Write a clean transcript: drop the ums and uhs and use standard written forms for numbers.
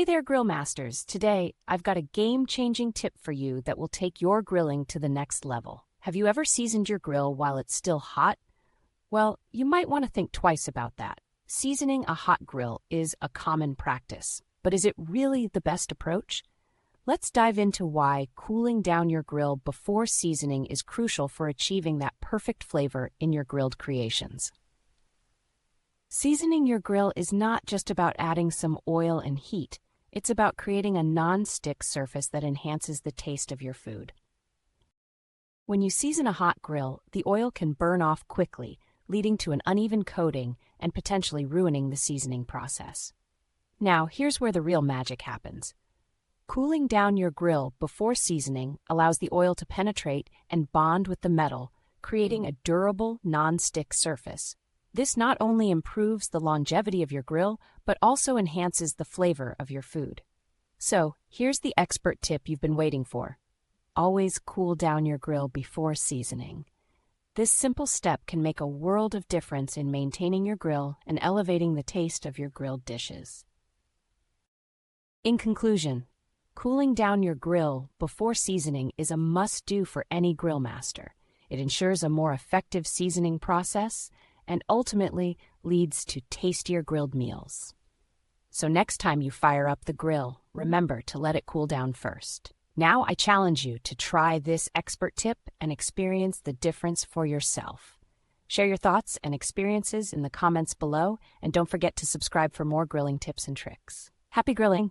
Hey there, Grill Masters. Today, I've got a game-changing tip for you that will take your grilling to the next level. Have you ever seasoned your grill while it's still hot? Well, you might want to think twice about that. Seasoning a hot grill is a common practice, but is it really the best approach? Let's dive into why cooling down your grill before seasoning is crucial for achieving that perfect flavor in your grilled creations. Seasoning your grill is not just about adding some oil and heat. It's about creating a non-stick surface that enhances the taste of your food. When you season a hot grill, the oil can burn off quickly, leading to an uneven coating and potentially ruining the seasoning process. Now, here's where the real magic happens. Cooling down your grill before seasoning allows the oil to penetrate and bond with the metal, creating a durable, non-stick surface. This not only improves the longevity of your grill, but also enhances the flavor of your food. So, here's the expert tip you've been waiting for. Always cool down your grill before seasoning. This simple step can make a world of difference in maintaining your grill and elevating the taste of your grilled dishes. In conclusion, cooling down your grill before seasoning is a must-do for any grill master. It ensures a more effective seasoning process and ultimately leads to tastier grilled meals. So next time you fire up the grill, remember to let it cool down first. Now I challenge you to try this expert tip and experience the difference for yourself. Share your thoughts and experiences in the comments below, and don't forget to subscribe for more grilling tips and tricks. Happy grilling!